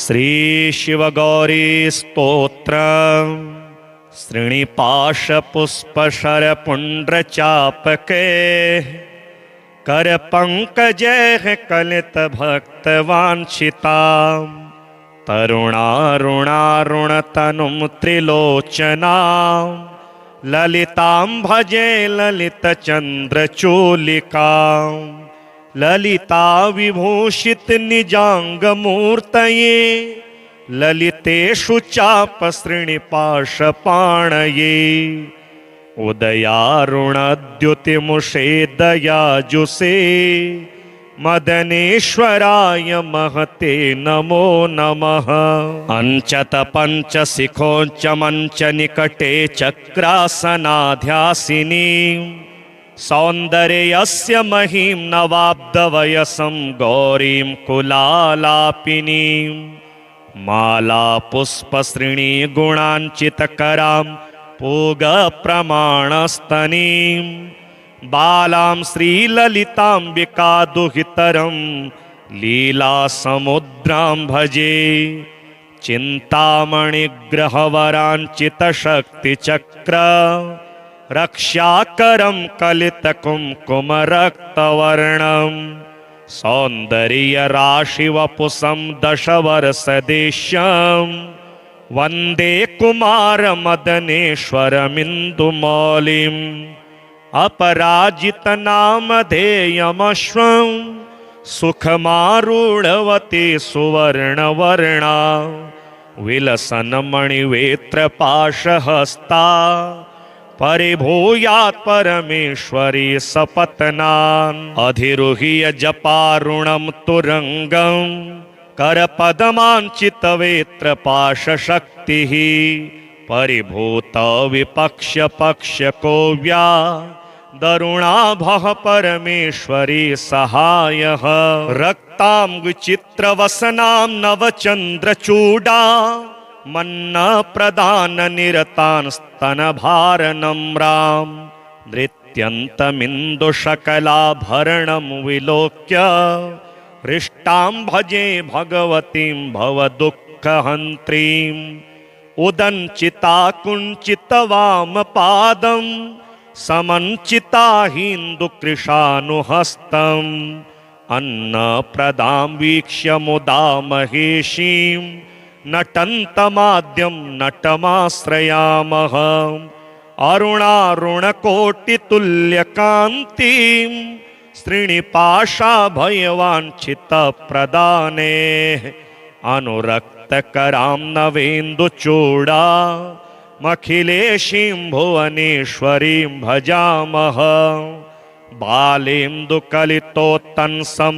श्री शिव गौरी स्तोत्र श्रीनिपाश पुष्प शर पुंड्र चापके कर पंकजय कलित भक्त वांछिता तरुणारुणारुण तनुम त्रिलोचना ललितां भजे ललित चंद्र चूलिका ललिता विभूषित निजांग मूर्तये ललितेषु चाप श्रीनिपाश पाणये उदयारुणद्युतिमुषे दयाजुषे मदनेश्वराय महते नमो नमः। अंचत पंचशिखोंच मंच निकटे चक्रासनाध्यासिनी सौंदर्यस्य महीं नवाब्दवयसं गौरीं कुलालापिनीं माला पुष्पश्रेणी गुणांचितकरां पूगप्रमाणस्तनीं बालां श्रीललिताम्बिका दुहितरं लीलासमुद्रां भजे चिन्तामणिग्रहवराञ्चितशक्तिचक्र रक्षाकरं कलितकुङ्कुमरक्तवर्णं सौन्दर्यराशिवपुषं दशवर्षदेश्यं वन्दे कुमारमदनेश्वरमिन्दुमौलिम् अपराजितनामधेयमश्वं सुखमारूढवती सुवर्णवर्णा विलसन्मणिवेत्रपाशहस्ता परिभूयात् परमेश्वरी सपत्नान् अधिरुह्य जपारुणं तुरंगं करपदमाञ्चितवेत्रपाशशक्तिः परिभूत विपक्ष्यपक्ष्यकोव्या दरुणाभः परमेश्वरी सहायः रक्तांगचित्रवसनां नवचन्द्रचूडा मन्नप्रदाननिरतान् स्तनभारनम्रां नृत्यन्तमिन्दुशकलाभरणं विलोक्य हृष्टां भजे भगवतीं भवदुःखहन्त्रीम् उदञ्चिता कुञ्चितवामपादं समञ्चिता हिन्दुकृशानुहस्तम् अन्नप्रदां वीक्ष्य मुदा महेशीं नटन्तमाद्यं नटमाश्रयामः अरुणारुणकोटितुल्यकान्तिं श्रीनिपाशाभयवाञ्छितप्रदाने अनुरक्तकरां नवेन्दुचूडा मखिलेशीं भुवनेश्वरीं भजामः बालेन्दुकलितोत्तंसं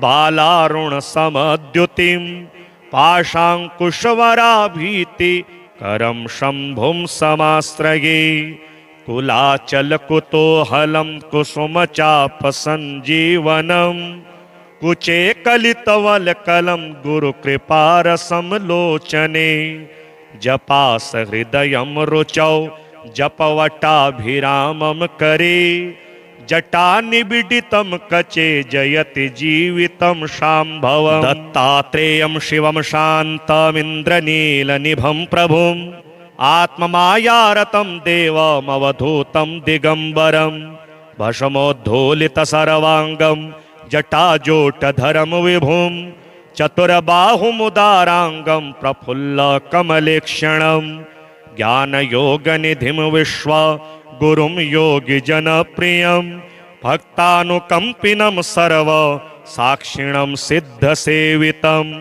बालारुणसमद्युतिं पाशाङ्कुशवराभीति करं शम्भुं समाश्रये कुलाचलकुतूहलं कुसुमचापसञ्जीवनं कुचे कलितवलकलं गुरुकृपारसंलोचने जपास हृदयं रुचौ जपवटाभिरामं करे जटानिबिडितं कचे जयति जीवितं शाम्भवं दत्तात्रेयं शिवं शान्तमिन्द्रनीलनिभं प्रभुं आत्ममायारतं देवमवधूतं दिगम्बरं भस्मोद्धूलितसर्वाङ्गं जटाजोटधरं विभुं चतुर्बाहुमुदाराङ्गं प्रफुल्लकमलेक्षणं ज्ञानयोगनिधिं विश्व गुरुं योगिजनप्रियं भक्तानुकम्पिनं सर्व साक्षिणं सिद्धसेवितम्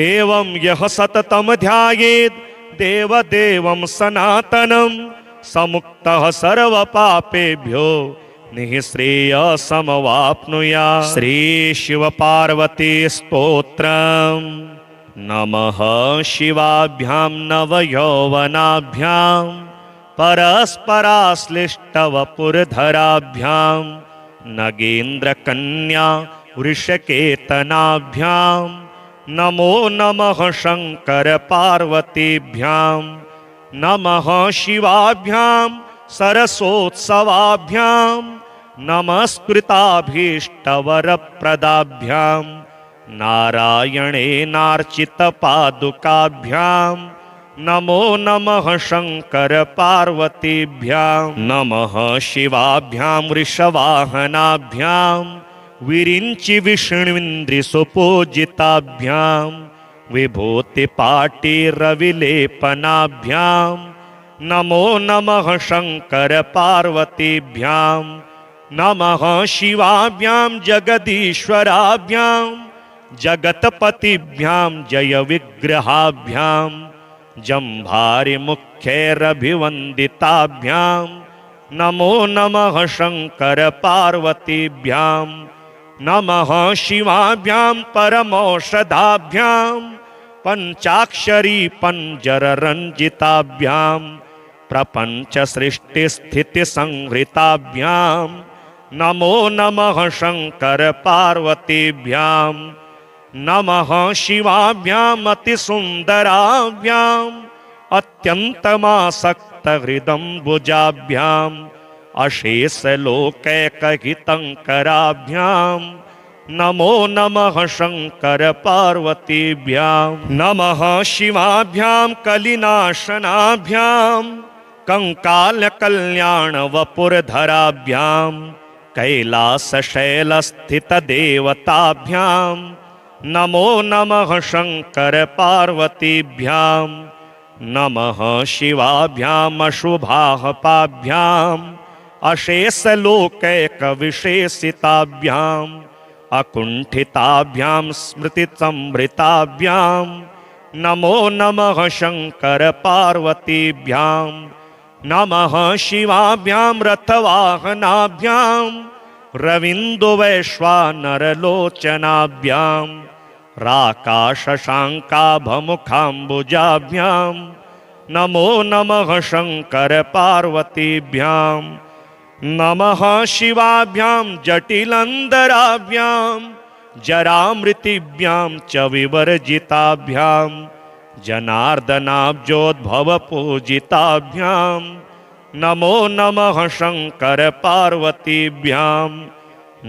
एवं यः सततं ध्यायेत् देवदेवं सनातनं समुक्तः सर्वपापेभ्यो निःश्रेयसमवाप्नुयात्। श्री शिव पार्वती स्तोत्रम्। नमः शिवाभ्यां नवयौवनाभ्यां परस्पराश्लिष्टवपुरधराभ्यां नगेन्द्रकन्या वृषकेतनाभ्यां नमो नमः शंकर पार्वतीभ्यां नमः शिवाभ्यां सरसोत्सवाभ्यां नमस्कृताभीष्टवरप्रदाभ्यां नारायणेनार्चितपादुकाभ्यां नमो नमः शङ्कर पार्वतीभ्यां नमः शिवाभ्यां वृषवाहनाभ्यां विरिञ्चि विष्णुन्द्रिसुपूजिताभ्यां विभूतिपाटिरविलेपनाभ्यां नमो नमः शङ्कर पार्वतीभ्यां नमः शिवाभ्यां जगदीश्वराभ्यां जगत्पतिभ्यां जय विग्रहाभ्यां जम्भारिमुख्यैरभिवन्दिताभ्यां नमो नमः शङ्कर पार्वतीभ्यां नमः शिवाभ्यां परमौषधाभ्यां पञ्चाक्षरी पञ्जररञ्जिताभ्यां प्रपञ्चसृष्टिस्थितिसंहृताभ्यां नमो नमः शङ्कर पार्वतीभ्यां नमः शिवाभ्याम् अतिसुन्दराभ्याम् अत्यन्तमासक्तहृदम्बुजाभ्याम् अशेषलोकैकहितङ्कराभ्यां नमो नमः शङ्कर पार्वतीभ्यां नमः शिवाभ्यां कलिनाशनाभ्यां कंकालकल्याणवपुरधराभ्यां कैलासशैलस्थितदेवताभ्यां नमो नमः शङ्कर पार्वतीभ्यां नमः शिवाभ्याम् अशुभाहपाभ्याम् अशेषलोकैकविशेषिताभ्याम् अकुण्ठिताभ्यां स्मृतिसंभृताभ्यां नमो नमः शङ्कर पार्वतीभ्यां नमः शिवाभ्यां रथवाहनाभ्यां रविन्दुवैश्वानरलोचनाभ्यां राकाशशाङ्काभमुखाम्बुजाभ्यां नमो नमः शङ्कर पार्वतीभ्यां नमः शिवाभ्यां जटिलन्दराभ्यां जरामृतिभ्यां च विवर्जिताभ्यां जनार्दनाब्जोद्भवपूजिताभ्यां नमो नमः शङ्कर पार्वतीभ्यां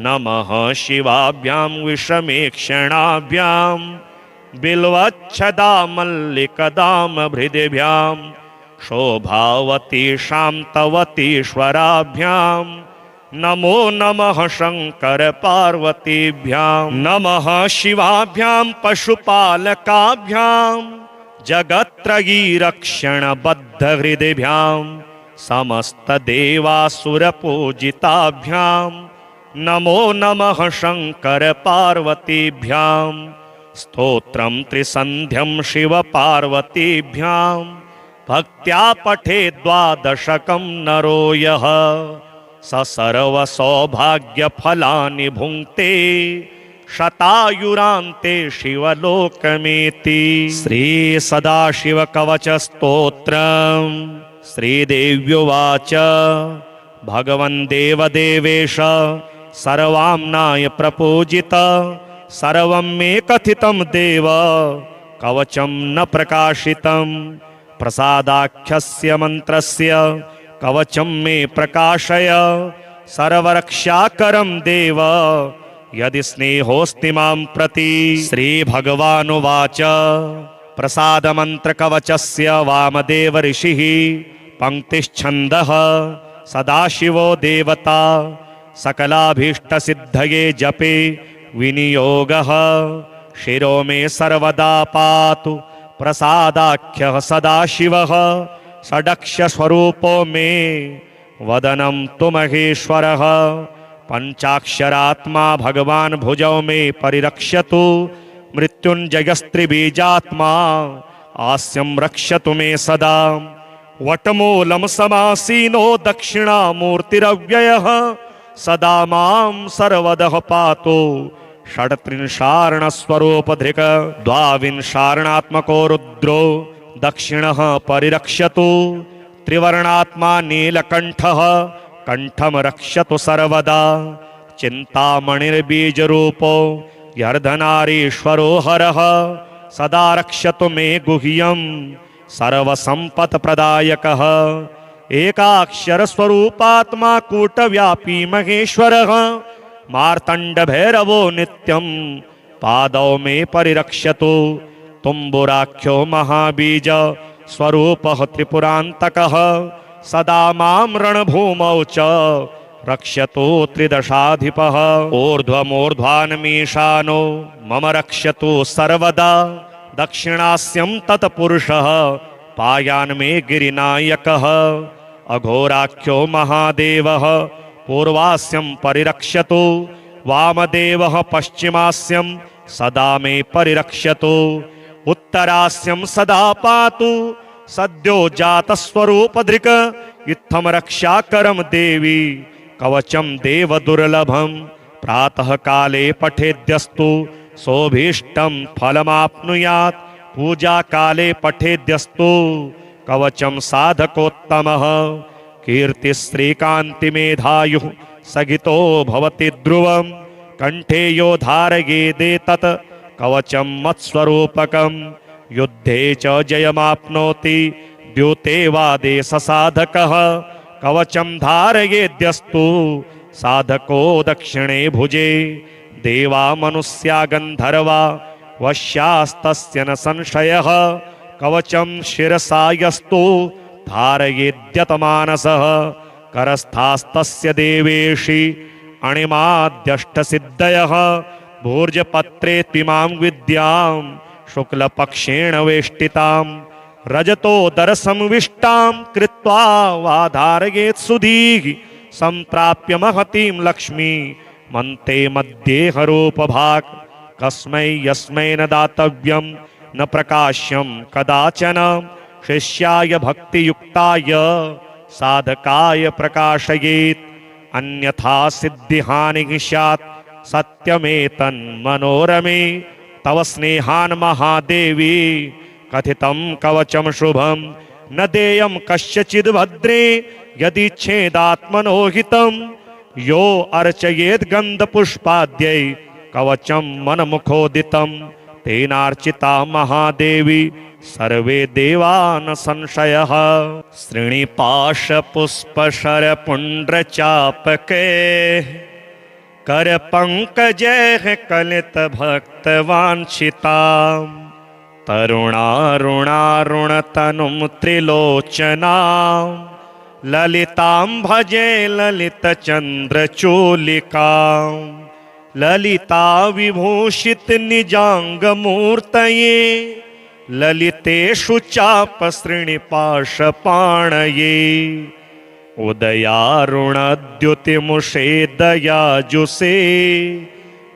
नमः शिवाभ्यां विषमेक्षणाभ्यां बिल्वच्छदामल्लिकदामभृदिभ्यां शोभावती शान्तवतीश्वराभ्यां नमो नमः शङ्कर पार्वतीभ्यां नमः शिवाभ्यां पशुपालकाभ्यां जगत्त्रयीरक्षणबद्धहृदिभ्यां समस्तदेवासुरपूजिताभ्यां नमो नमः शङ्कर पार्वतीभ्यां स्तोत्रं त्रिसन्ध्यं शिवपार्वतीभ्यां भक्त्या पठे द्वादशकं नरो यः स सर्वसौभाग्यफलानि भुङ्क्ते शतायुरान्ते शिवलोकमेति। श्री सदाशिवकवचस्तोत्रम्। श्रीदेव्युवाच भगवन् देवदेवेश सर्वाम्नाय प्रपूजित सर्वं मे कथितं देव कवचं न प्रकाशितं प्रसादाख्यस्य मन्त्रस्य कवचं मे प्रकाशय सर्वरक्षाकरं देव यदि स्नेहोऽस्ति मां प्रति। श्रीभगवानुवाच प्रसादमन्त्रकवचस्य वामदेव ऋषिः पङ्क्तिश्छन्दः सदाशिवो देवता सकलाभीष्टसिद्धये जपे विनियोगः शिरो मे सर्वदा पातु प्रसादाख्यः सदाशिवः षडक्षस्वरूपो मे वदनं तु महेश्वरः पञ्चाक्षरात्मा भगवान् भुजौ मे परिरक्ष्यतु मृत्युञ्जयस्त्रिबीजात्मा आस्यं रक्षतु मे सदा वटमूलं समासीनो दक्षिणामूर्तिरव्ययः सदा मां सर्वदः पातु षड्त्रिंशार्णस्वरूपधृक् द्वाविंशार्णात्मको रुद्रो दक्षिणः परिरक्ष्यतु त्रिवर्णात्मा नीलकण्ठः कण्ठं रक्षतु सर्वदा चिन्तामणिर्बीजरूपो यर्धनारीश्वरो हरः सदा रक्षतु मे गुह्यं सर्वसम्पत्प्रदायकः एकाक्षरस्वरूपात्मा कूटव्यापी महेश्वरः मार्तण्डभैरवो नित्यं पादौ मे परिरक्ष्यतु तुम्बुराख्यो महाबीज स्वरूपः त्रिपुरान्तकः सदा मां रणभूमौ च रक्ष्यतु त्रिदशाधिपः ऊर्ध्वमूर्ध्वान्मीशानो मम रक्ष्यतु सर्वदा दक्षिणास्यं तत्पुरुषः पायान्मे गिरिनायकः अघोराख्यो महादेवः पूर्वास्यं परिरक्ष्यतु वामदेवः पश्चिमास्यं सदा मे परिरक्ष्यतु उत्तरास्यं सदा पातु सद्यो जातस्वरूपधृक् इत्थं रक्षाकरं देवी कवचं देवदुर्लभं प्रातः काले पठेद्यस्तु सोभीष्टं फलमाप्नुयात् पूजा काले पठेद्यस्तु कवचं साधकोत्तमः कीर्तिश्रीकान्तिमेधायुः सगितो भवति ध्रुवं कंठे यो धारयेदेतत् कवचं मत्स्वरूपकं युद्धे च जयमाप्नोति द्यूते वादे ससाधकः कवचं धारयेद्यस्तु साधको दक्षिणे भुजे देवा मनुष्या गन्धर्वा वश्यास्तस्य न संशयः कवचं शिरसा यस्तु धारयेद्यतमानसः करस्थास्तस्य देवेशि अणिमाद्यष्टसिद्धयः भूर्जपत्रे त्विमां विद्यां शुक्लपक्षेण वेष्टितां रजतोदरसंविष्टां कृत्वा वा धारयेत् सुधीः सम्प्राप्य महतीं लक्ष्मी मन्ते मध्ये हरूपभाक् कस्मै यस्मै न दातव्यं न प्रकाश्यं कदाचन शिष्याय भक्तियुक्ताय साधकाय प्रकाशयेत् अन्यथा सिद्धिहानिः स्यात् सत्यमेतन्मनोरमे तव स्नेहान् महादेवी कथितं कवचं शुभं न देयं कस्यचिद् भद्रे यदि छेदात्मनो हितं यो अर्चयेत् गन्धपुष्पाद्यै कवचं मनमुखोदितं तेनार्चिता महादेवी सर्वे देवा न संशयः श्रीनिपाशपुष्पशरपुण्ड्रचापके करपङ्कजैः कलितभक्तवाञ्छितां तरुणारुणारुणतनुं त्रिलोचनां ललितां भजे ललितचन्द्रचूलिकां ललिता विभूषित निजाङ्गमूर्तये ललितेषु चापसृणिपाशपाणये उदयारुणद्युतिमुषे दयाजुषे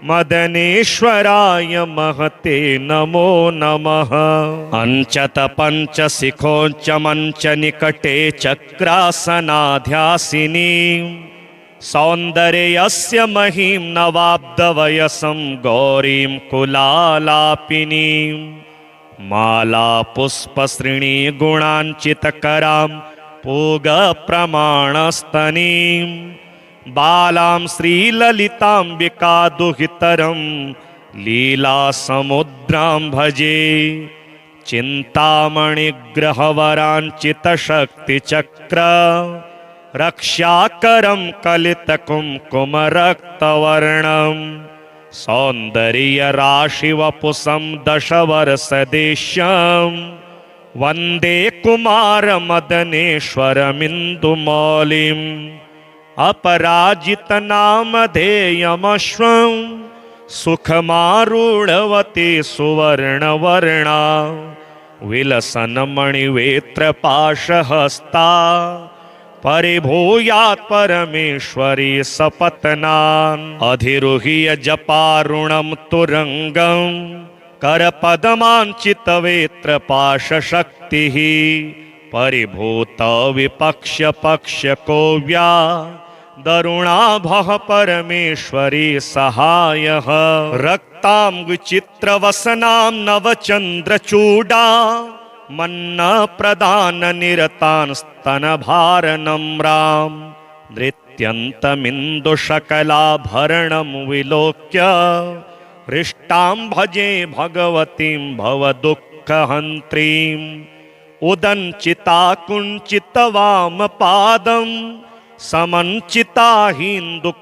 मदनेश्वराय महते नमो नमः अंचत पंचशिखोंच मंच निकटे चक्रासनाध्यासिनी सौन्दर्यस्य महीं नवाब्दवयसं गौरीं कुलालापिनीं माला पुष्पसृणी गुणाञ्चितकरां पूगप्रमाणस्तनीं बालां श्रीललिताम्बिका दुहितरं लीलासमुद्रां भजे चिन्तामणिग्रहवराञ्चितशक्तिचक्र रक्षाकरं कलितकुङ्कुमरक्तवर्णं सौन्दर्यराशिवपुषं दशवर्षदेश्यं वन्दे कुमारमदनेश्वरमिन्दुमौलिम् अपराजितनामधेयमश्वं सुखमारूढवती सुवर्णवर्णा विलसन्मणिवेत्रपाशहस्ता परिभूयात् परमेश्वरी सपत्नान् अधिरुह्य जपारुणं तुरंगं करपदमाञ्चितवेत्रपाशशक्तिः परिभूत विपक्ष्यपक्ष्यकोव्या दरुणाभः परमेश्वरी सहायः रक्तां विचित्रवसनां नवचन्द्रचूडा मन्नप्रदाननिरतान् स्तनभारनम्रां नृत्यन्तमिन्दुशकलाभरणं विलोक्य हृष्टां भजे भगवतीं भवदुःखहन्त्रीम् उदञ्चिता कुञ्चितवामपादं समञ्चिता हिन्दुकृशानुहस्तं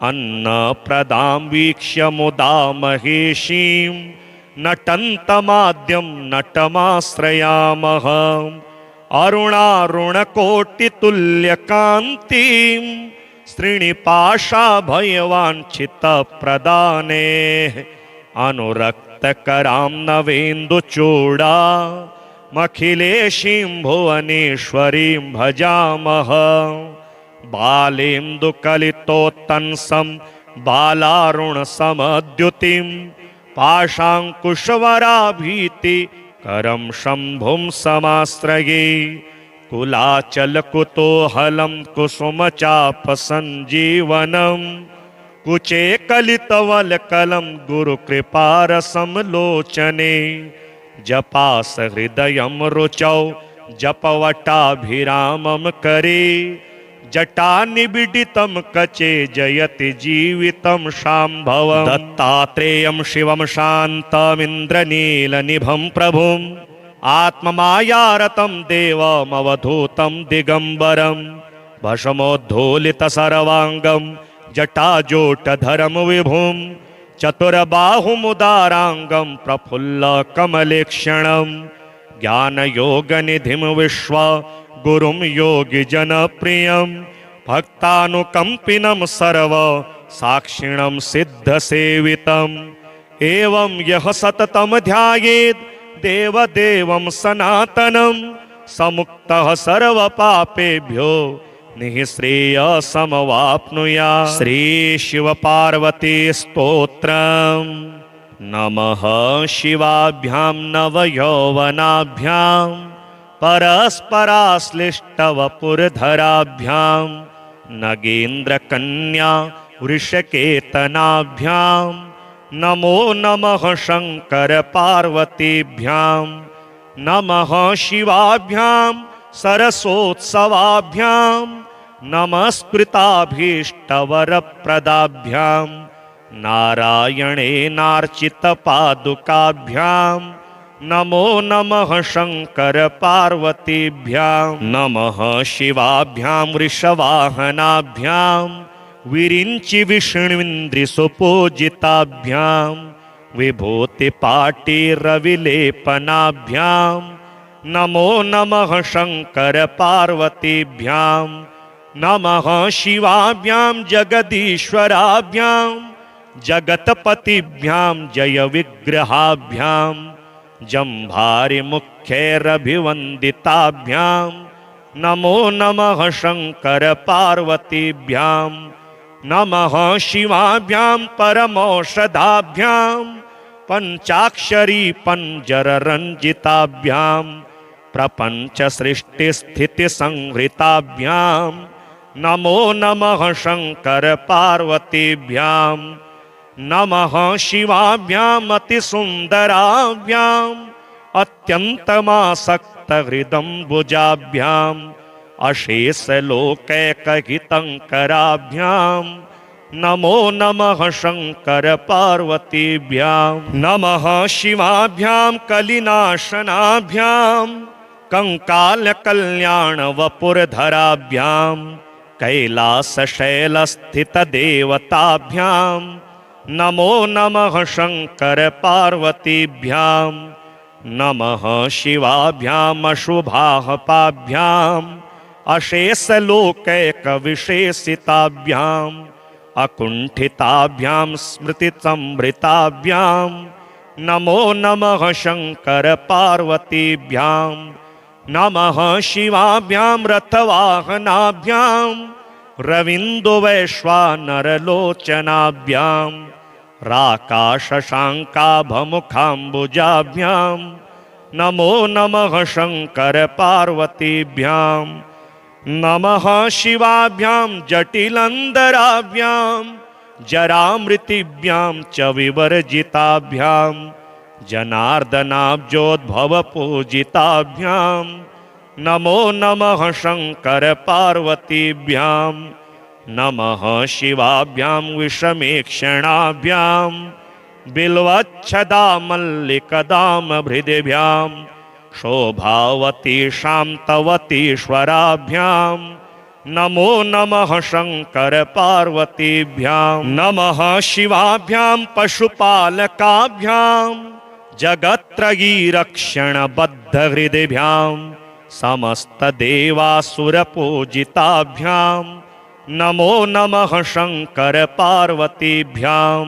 अन्नप्रदां वीक्ष्य मुदा महेशीं नटन्तमाद्यं नटमाश्रयामः अरुणारुणकोटितुल्यकान्तिं श्रीनिपाशाभयवाञ्छितप्रदाने अनुरक्तकरां नवेन्दुचूडा मखिलेशीं भुवनेश्वरीं भजामः बालेन्दुकलितोत्तंसं बालारुणसमद्युतिं पाशाङ्कुशवराभीति करं शम्भुं समाश्रये कुलाचलकुतूहलं कुसुमचापसञ्जीवनं कुचे कलितवलकलं गुरुकृपारसं लोचने जपास हृदयं रुचौ जपवटाभिरामं करे जटानिबिडितं कचे जयति जीवितं शाम्भवम् दत्तात्रेयं शिवं शान्तमिन्द्रनीलनिभं प्रभुम् आत्ममायारतं देवमवधूतं दिगम्बरं भस्मोद्धूलितसर्वाङ्गं जटाजोटधरं विभुं चतुर्बाहुमुदाराङ्गं प्रफुल्लकमलेक्षणं ज्ञानयोगनिधिं विश्व गुरुं योगिजनप्रियं भक्तानुकम्पिनं सर्व साक्षिणं सिद्धसेवितम् एवं यः सततं ध्यायेत् देवदेवं सनातनं समुक्तः सर्वपापेभ्यो निःश्रेयसमवाप्नुयात्। श्री शिव पार्वती स्तोत्रम्। नमः शिवाभ्यां नवयौवनाभ्यां परस्पराश्लिष्टवपुरधराभ्यां नगेन्द्रकन्या वृषकेतनाभ्यां नमो नमः शंकर पार्वतीभ्यां नमः शिवाभ्यां सरसोत्सवाभ्यां नमस्कृताभीष्टवरप्रदाभ्यां नारायणेनार्चितपादुकाभ्यां नमो नमः शंकर पार्वतीभ्यां नमः शिवाभ्यां वृषवाहनाभ्यां विरिञ्चि विष्णुन्द्रिसुपूजिताभ्यां विभूतिपाटिरविलेपनाभ्यां नमो नमः शंकर पार्वतीभ्यां नमः शिवाभ्यां जगदीश्वराभ्यां जगतपतिभ्यां जय विग्रहाभ्यां जम्भारिमुख्यैरभिवन्दिताभ्यां नमो नमः शंकर पार्वतीभ्यां नमः शिवाभ्यां परमौषधाभ्यां पंचाक्षरी पंजररञ्जिताभ्यां प्रपञ्चसृष्टिस्थितिसंहृताभ्यां नमो नमः शंकर पार्वतीभ्यां नमः शिवाभ्याम् अतिसुन्दराभ्याम् अत्यन्तमासक्तहृदम्बुजाभ्याम् अशेषलोकैकहितङ्कराभ्यां नमो नमः शंकर पार्वतीभ्यां नमः शिवाभ्यां कलिनाशनाभ्यां कंकालकल्याणवपुरधराभ्यां कैलासशैलस्थितदेवताभ्यां नमो नमः शंकर पार्वतीभ्यां नमः शिवाभ्यामशुभाहपाभ्याम् अशेषलोकैकविशेषिताभ्याम् अकुण्ठिताभ्यां स्मृतिसंभृताभ्यां नमो नमः शंकर पार्वतीभ्यां नमः शिवाभ्यां रथवाहनाभ्यां रविन्दुवैश्वानरलोचनाभ्यां राकाशशाङ्काभमुखाम्बुजाभ्यां नमो नमः शंकर पार्वतीभ्यां नमः शिवाभ्यां जटिलंदराभ्यां जरामृतिभ्यां च विवर्जिताभ्यां जनार्दनाब्जोद्भवपूजिताभ्यां नमो नमः शंकर पार्वतीभ्यां नमः शिवाभ्यां विषमेक्षणाभ्यां बिल्वच्छदामल्लिकदामभृदिभ्यां शोभावती शान्तवतीश्वराभ्यां नमो नमः शंकर पार्वतीभ्यां नमः शिवाभ्यां पशुपालकाभ्यां जगत्त्रयी रक्षण बद्ध हृदयभ्यां समस्त देवासुर पूजिताभ्यां नमो नमः शंकर पार्वतीभ्यां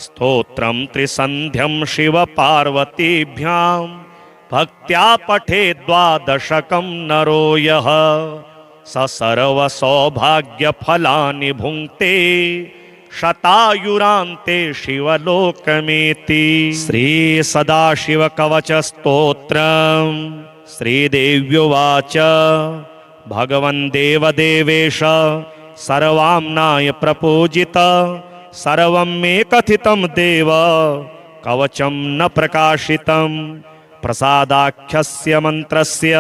स्तोत्रं त्रिसन्ध्यं शिव पार्वतीभ्यां भक्त्या पठे द्वादशकं नरो यः स सर्व सौभाग्य फलानि भुङ्क्ते शतायुरान्ते शिवलोकमेति। श्री सदाशिव कवच स्तोत्रम्। श्रीदेव्युवाच भगवन् देवदेवेश सर्वाम्नाय प्रपूजित सर्वं मे कथितं देव कवचं न प्रकाशितं प्रसादाख्यस्य मंत्रस्य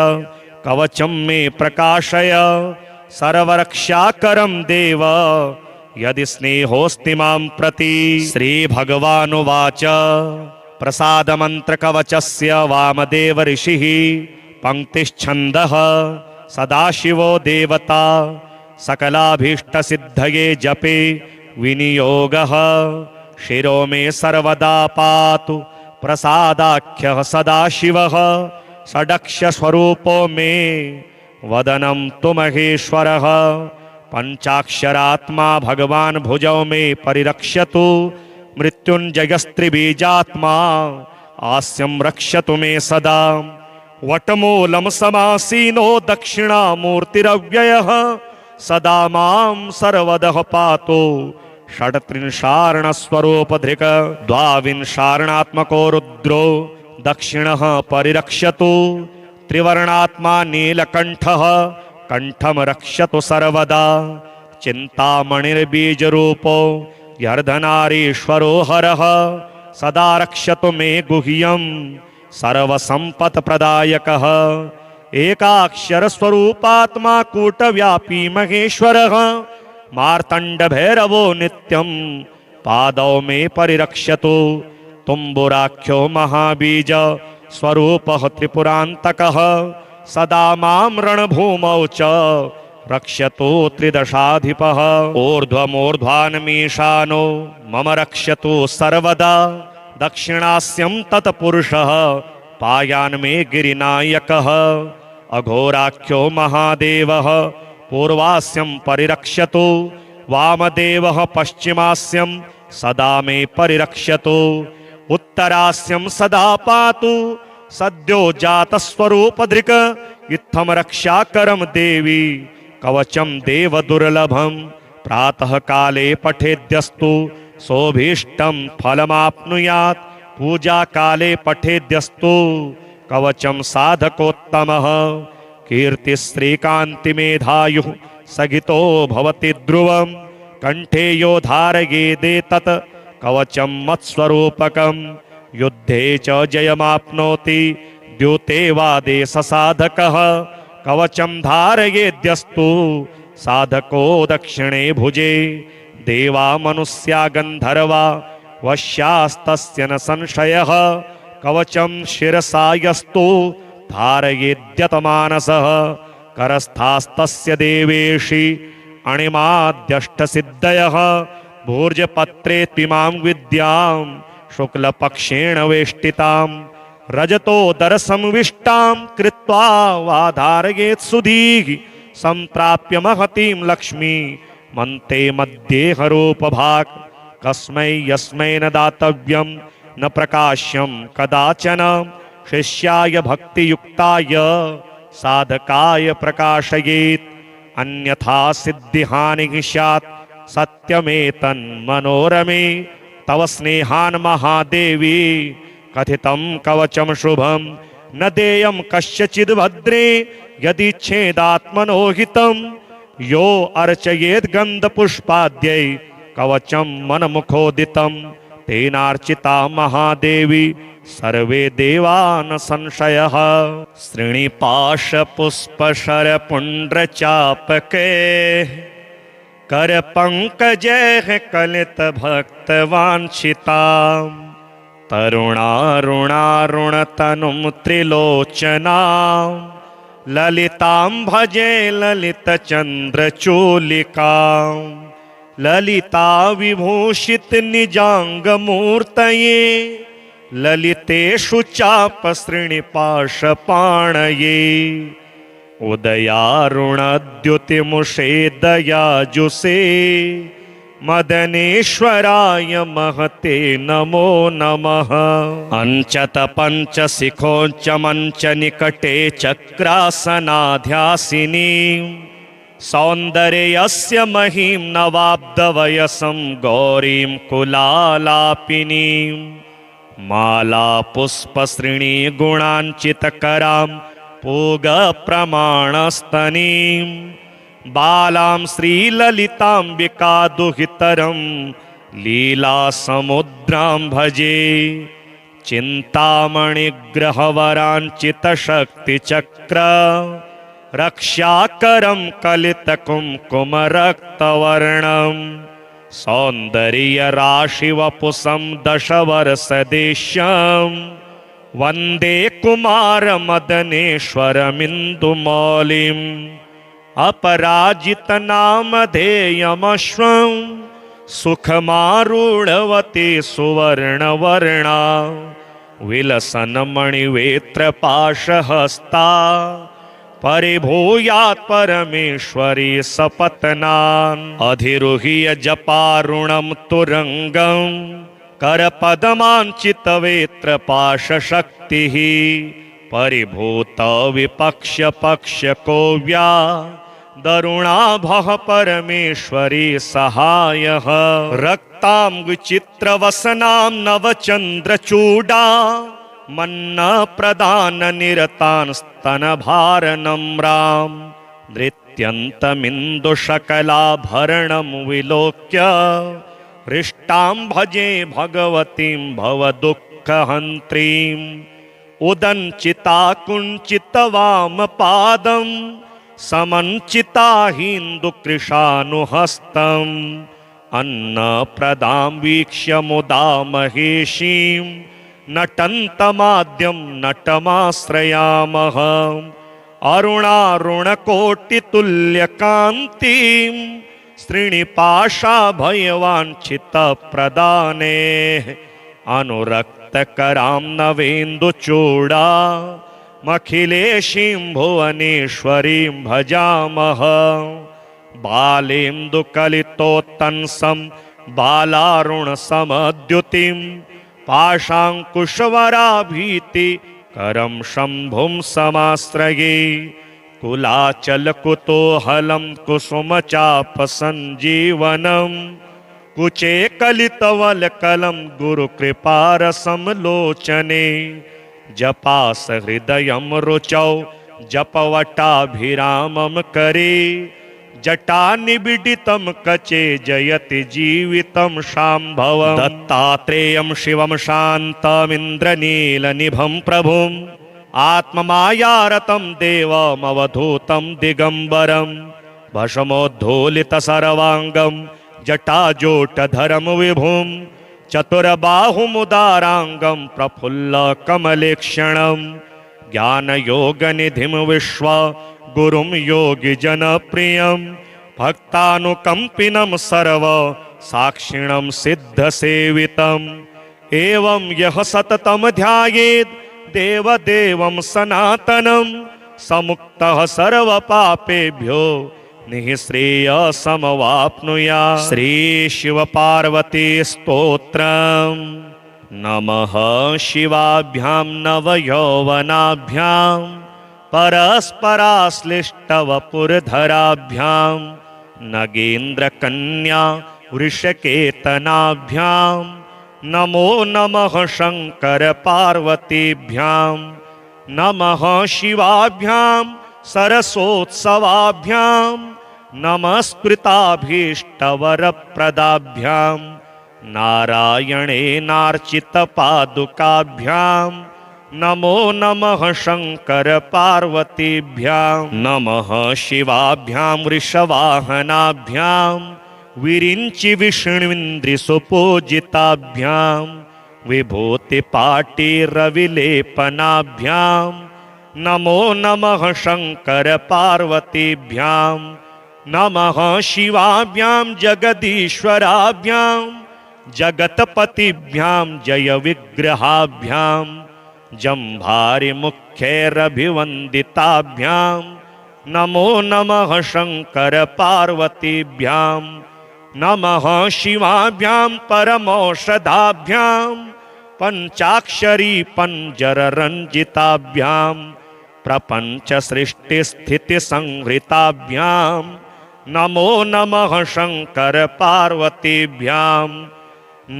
कवचं मे प्रकाशय सर्वरक्षाकरं देव यदि स्नेहोऽस्ति मां प्रति। श्रीभगवानुवाच प्रसादमन्त्रकवचस्य वामदेव ऋषिः पंक्तिश्छन्दः सदाशिवो देवता सकलाभीष्टसिद्धये जपे विनियोगः शिरो मे सर्वदा पातु प्रसादाख्यः सदाशिवः षडक्षस्वरूपो मे वदनं तु महेश्वरः पंचाक्षरात्मा भगवान् भुजौ मे परिरक्षतु मृत्युञ्जयस्त्रिबीजात्मा आस्यं रक्षतु मे सदा वटमूलं समासीनो दक्षिणामूर्तिरव्ययः सदा मां सर्वदः पातु षट्त्रिंशार्णस्वरूपधृक् द्वाविंशार्णात्मको रुद्रो दक्षिणः परिरक्षतु त्रिवर्णात्मा नीलकण्ठः कण्ठं रक्षतु सर्वदा चिन्तामणिर्बीजरूपो यर्धनारीश्वरो हरः सदा रक्षतु मे गुह्यं सर्वसम्पत्प्रदायकः एकाक्षरस्वरूपात्मा कूटव्यापी महेश्वरः मार्तण्डभैरवो नित्यं पादौ मे परिरक्षतु तुम्बुराख्यो महाबीज स्वरूपः त्रिपुरान्तकः सदा मां रणभूमौ च रक्षतु त्रिदशाधिपः ऊर्ध्वमूर्ध्वान्मीशानो मम रक्षतु सर्वदा दक्षिणास्यं तत्पुरुषः पायान् मे गिरिनायकः अघोराख्यो महादेवः पूर्वास्यं परिरक्षतु वामदेवः पश्चिमास्यं सदा मे परिरक्षतु उत्तरास्यं सदा पातु सद्यो जातस्वरूपधृक् इत्थं रक्षाकरं देवी कवचं देवदुर्लभं प्रातः काले पठेद्यस्तु सोभीष्टं फलमाप्नुयात् पूजा काले पठेद्यस्तु कवचं साधकोत्तमः कीर्तिश्रीकान्तिमेधायुः सगितो भवति ध्रुवं कंठे यो धारयेदेतत् कवचं मत्स्वरूपकं युद्धे च जयमाप्नोति द्यूते वादे ससाधकः कवचं धारयेद्यस्तु साधको दक्षिणे भुजे देवा मनुष्या गन्धर्वा वश्यास्तस्य न संशयः कवचं शिरसा यस्तु धारयेद्यतमानसः करस्थास्तस्य देवेशि अणिमाद्यष्टसिद्धयः भूर्जपत्रे त्विमां विद्यां शुक्लपक्षेण वेष्टितां रजतोदरसंविष्टां कृत्वा वा धारयेत् सुधीः सम्प्राप्य महतीं लक्ष्मी मन्ते मध्येहरूपभाक् कस्मै यस्मै न दातव्यं न प्रकाश्यं कदाचन शिष्याय भक्तियुक्ताय साधकाय प्रकाशयेत् अन्यथा सिद्धिहानिः स्यात् सत्यमेतन्मनोरमे तव स्नेहान् महादेवी कथितं कवचं शुभं न देयं कस्यचिद् भद्रे यदि छेदात्मनो हितं यो अर्चयेत् गन्धपुष्पाद्यै कवचं मनमुखोदितं तेनार्चिता महादेवी सर्वे देवा न संशयः। श्रीनिपाशपुष्पशरपुण्ड्रचापके करपङ्कजैः कलितभक्तवाञ्छितां तरुणारुणारुणतनुं त्रिलोचनां ललितां भजे ललितचन्द्रचूलिकां ललिता विभूषित निजाङ्गमूर्तये ललितेषु चापसृणिपाशपाणये उदयारुणद्युतिमुषे दयाजुषे मदनेश्वराय महते नमो नमः। अंचत पंचशिखोंच मंच निकटे चक्रासनाध्यासिनी सौन्दर्यस्य महीं नवाब्दवयसं गौरीं कुलालापिनीं माला पुष्पसृणी गुणाञ्चितकरां पूगप्रमाणस्तनीं बालां श्रीललिताम्बिका दुहितरं लीलासमुद्रां भजे चिन्तामणिग्रहवराञ्चितशक्तिचक्र रक्षाकरं कलितकुङ्कुमरक्तवर्णं सौन्दर्यराशिवपुषं दशवर्षदेश्यं वन्दे कुमारमदनेश्वरमिन्दुमौलिम् अपराजितनामधेयमश्वं सुखमारूढवती सुवर्णवर्णा विलसन्मणिवेत्रपाशहस्ता परिभूयात् परमेश्वरी सपत्नान् अधिरुह्य जपारुणं तुरंगं करपद्माञ्चितवेत्रपाशशक्तिः परिभूत विपक्ष्यपक्ष्यकोव्या दरुणाभः परमेश्वरी सहायः रक्तांगचित्रवसनां नवचन्द्रचूडा मन्नप्रदाननिरतान् स्तनभारनम्रां नृत्यन्तमिन्दुशकलाभरणं विलोक्य हृष्टां भजे भगवतीं भवदुःखहन्त्रीम् उदञ्चिता कुञ्चितवामपादं समञ्चिता हिन्दुकृशानुहस्तम् अन्नप्रदां वीक्ष्य मुदा महेशीं नटन्तमाद्यं नटमाश्रयामः अरुणारुणकोटितुल्यकान्तिं श्रीनिपाशाभयवाञ्छितप्रदाने अनुरक्तकरां नवेन्दुचूडा मखिलेशीं भुवनेश्वरीं भजामः बालेन्दुकलितोत्तंसं बालारुणसमद्युतिं पाशाङ्कुशवराभीतिकरं शम्भुं समाश्रये कुलाचलकुतूहलं कुसुमचापसञ्जीवनं कुचे कलितवलकलं गुरुकृपारसं लोचने जपास हृदयं रुचौ जपवटाभिरामं करे जटानिबिडितं कचे जयति जीवितं शाम्भवम् दत्तात्रेयं शिवं शान्तमिन्द्रनीलनिभं प्रभुं आत्ममायारतं देवमवधूतं दिगम्बरं भस्मोद्धूलितसर्वाङ्गं जटाजोटधरं विभुं चतुर्बाहुमुदाराङ्गं प्रफुल्लकमलेक्षणं ज्ञानयोगनिधिं विश्वगुरुं योगिजनप्रियं भक्तानुकम्पिनं सर्वसाक्षिणं सिद्धसेवितम् एवं यः सततं ध्यायेत् देवदेवं सनातनं समुक्तः सर्वपापेभ्यो निःश्रेयसमवाप्नुयात्। श्री शिव पार्वती स्तोत्रम्। नमः शिवाभ्यां नवयौवनाभ्यां परस्पराश्लिष्टवपुरधराभ्यां नगेन्द्रकन्या वृषकेतनाभ्यां नमो नमः शंकर पार्वतीभ्यां नमः शिवाभ्यां सरसोत्सवाभ्यां नमस्कृताभीष्टवरप्रदाभ्यां नारायणेनार्चितपादुकाभ्यां नमो नमः शंकर पार्वतीभ्यां नमः शिवाभ्यां वृषवाहनाभ्यां विरिञ्चि विष्णुन्द्रिसुपूजिताभ्यां विभूतिपाटिरविलेपनाभ्यां नमो नमः शंकर पार्वतीभ्यां नमः शिवाभ्यां जगदीश्वराभ्यां जगतपतिभ्यां जय विग्रहाभ्यां जम्भारि मुख्यैरभिवन्दिताभ्यां नमो नमः शंकर पार्वतीभ्यां नमः शिवाभ्यां परमौषधाभ्यां पंचाक्षरी पंजररंजिताभ्यां प्रपंच सृष्टि स्थिति संहृताभ्यां नमो नमः शंकर पार्वतीभ्यां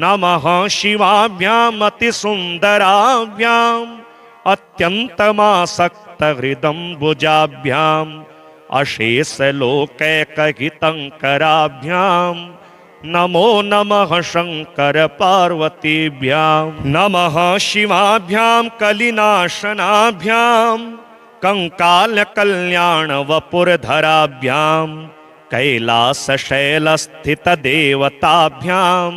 नमः शिवाभ्याम् अतिसुन्दराभ्याम् अत्यन्तमासक्त हृदम्बुजाभ्याम् अशेषलोकैकहितङ्कराभ्यां नमो नमः शंकर पार्वतीभ्यां नमः शिवाभ्यां कलिनाशनाभ्यां कंकालकल्याण वपुरधराभ्यां कैलासशैलस्थितदेवताभ्यां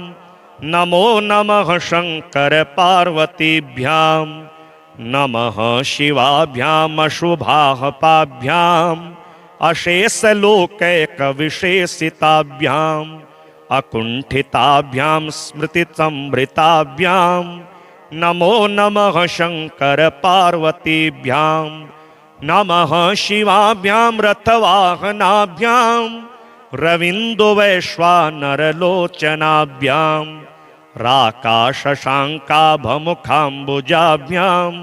नमो नमः शंकर पार्वतीभ्यां नमः शिवाभ्याम् अशुभाहपाभ्याम् अशेषलोकैकविशेषिताभ्याम् अकुण्ठिताभ्यां स्मृतिसंभृताभ्यां नमो नमः शंकर पार्वतीभ्यां नमः शिवाभ्यां रथवाहनाभ्यां रविन्दुवैश्वानरलोचनाभ्यां राकाशशाङ्काभमुखाम्बुजाभ्यां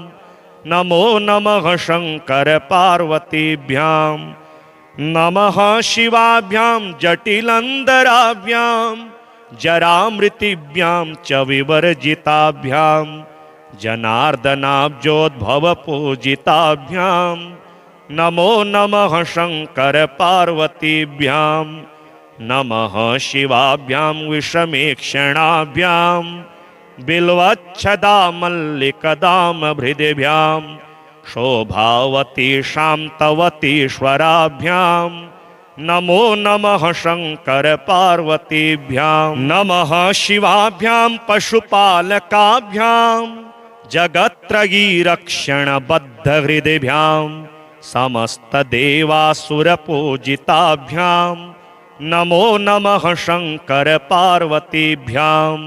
नमो नमः शंकर पार्वतीभ्यां नमः शिवाभ्यां जटिलंदराभ्यां जरामृतिभ्यां च विवर्जिताभ्यां जनार्दनाब्जोद्भवपूजिताभ्यां नमो नमः शंकर पार्वतीभ्यां नमः शिवाभ्यां विषमेक्षणाभ्यां बिल्वच्छदा मल्लिकदामभृदिभ्यां शोभावती शान्तवतीश्वराभ्यां नमो नमः शंकर पार्वतीभ्यां नमः शिवाभ्यां पशुपालकाभ्यां जगत्त्रयीरक्षणबद्धहृदिभ्यां समस्तदेवासुरपूजिताभ्यां नमो नमः शंकर पार्वतीभ्यां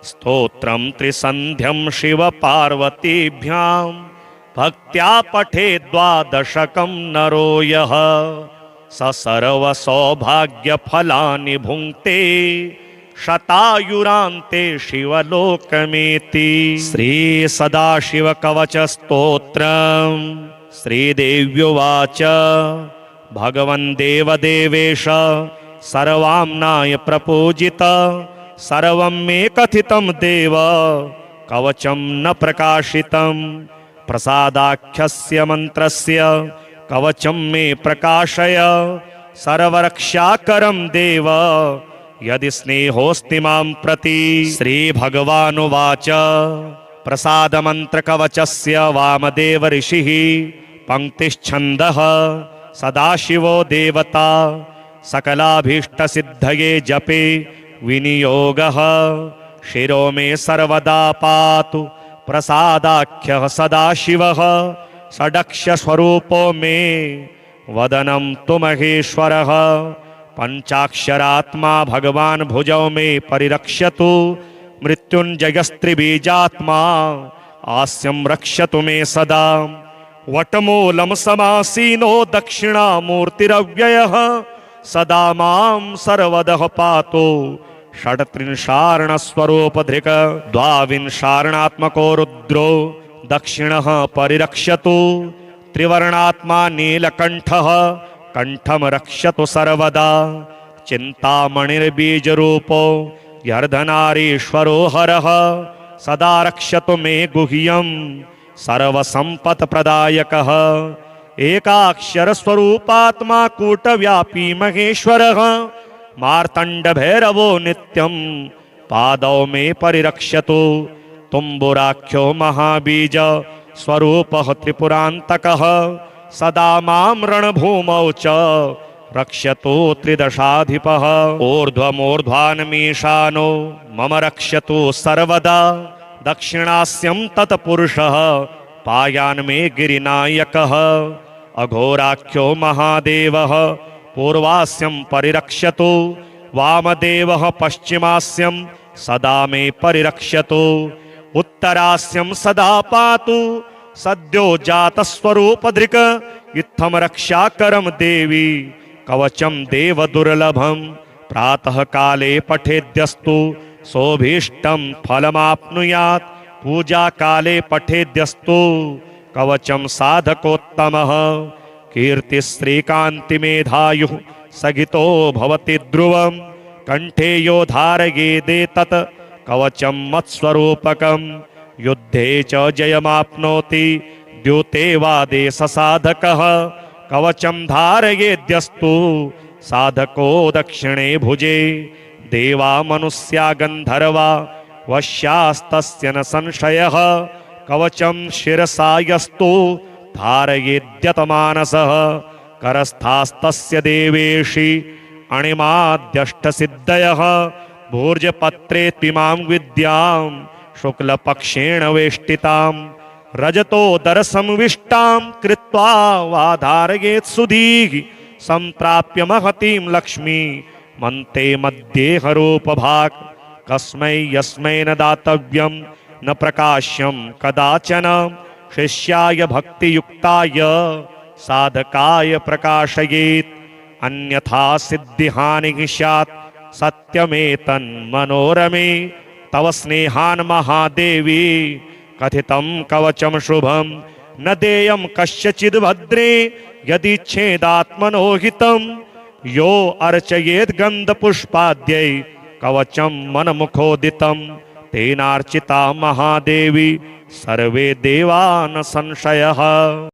स्तोत्रं त्रिसन्ध्यं शिवपार्वतीभ्यां भक्त्या पठे द्वादशकं नरो यः स सर्वसौभाग्यफलानि भुङ्क्ते शतायुरान्ते शिवलोकमेति। श्री सदाशिवकवचस्तोत्रम्। श्रीदेव्युवाच भगवन् देवदेवेश सर्वाम्नाय प्रपूजित सर्वं मे कथितं देव कवचं न प्रकाशितं प्रसादाख्यस्य मंत्रस्य कवचं मे प्रकाशय सर्वरक्षाकरं देव यदि स्नेहोऽस्ति मां प्रति। श्रीभगवानुवाच प्रसादमन्त्रकवचस्य वामदेव ऋषिः पंक्तिश्छन्दः सदाशिवो देवता सकलाभीष्टसिद्धये जपे विनियोगः शिरो मे सर्वदा पातु प्रसादाख्यः सदाशिवः षडक्षस्वरूपो मे वदनं तु महेश्वरः पंचाक्षरात्मा भगवान् भुजौ मे परिरक्ष्यतु मृत्युञ्जयस्त्रिबीजात्मा आस्यं रक्षतु मे सदा वटमूलं समासीनो दक्षिणामूर्तिरव्ययः सदा मां सर्वदः पातु षट्त्रिंशार्णस्वरूपधृक् द्वाविंशार्णात्मको रुद्रो दक्षिणः परिरक्षतु त्रिवर्णात्मा नीलकण्ठः कंठम रक्षतु सर्वदा चिन्तामणिर्बीजरूपो यर्धनारीश्वरो हरः सदा रक्षतु मे गुह्यं सर्वसम्पत्प्रदायकः एकाक्षरस्वरूपात्मा कूटव्यापी महेश्वरः मार्तण्डभैरवो नित्यं पादौ मे परिरक्षतु तुम्बुराख्यो महाबीज स्वरूपः त्रिपुरान्तकः सदा मां रणभूमौ च रक्षतु त्रिदशाधिपः ऊर्ध्वमूर्ध्वान्मीशानो मम रक्षतु सर्वदा दक्षिणास्यं तत्पुरुषः पायान् मे गिरिनायकः अघोराख्यो महादेवः पूर्वास्यं परिरक्ष्यतु वामदेवः पश्चिमास्यं सदा मे परिरक्ष्यतु उत्तरास्यं सदा पातु सद्यो जातस्वरूपधृक् इत्थं रक्षाकरं देवी कवचं देवदुर्लभं प्रातः काले पठेद्यस्तु सोभीष्टं फलमाप्नुयात् पूजा काले पठेद्यस्तु कवचं साधकोत्तमः कीर्तिश्रीकान्तिमेधायुः सगितो भवति ध्रुवं कंठे यो धारयेदेतत् कवचं मत्स्वरूपकं युद्धे च जयमाप्नोति द्यूते वा देशसाधकः कवचं धारयेद्यस्तु साधको दक्षिणे भुजे देवा मनुष्या गन्धर्वा वश्यास्तस्य न संशयः कवचं शिरसा यस्तु धारयेद्यतमानसः करस्थास्तस्य देवेशि अणिमाद्यष्टसिद्धयः भूर्जपत्रे त्विमां विद्यां शुक्लपक्षेण वेष्टितां रजतोदरसंविष्टां कृत्वा वा धारयेत् सुधीः सम्प्राप्य महतीं लक्ष्मी मन्ते मध्ये हरोपभाक् कस्मै यस्मै न दातव्यं न प्रकाश्यं कदाचन शिष्याय भक्तियुक्ताय साधकाय प्रकाशयेत् अन्यथा सिद्धिहानिः स्यात् सत्यमेतन्मनोरमे तव स्नेहान् महादेवी कथितं कवचं शुभं न देयं कस्यचिद् भद्रे यदि छेदात्मनो हितं यो अर्चयेत् गन्धपुष्पाद्यै कवचं मनमुखोदितं तेनार्चिता महादेवी सर्वे देवा न संशयः।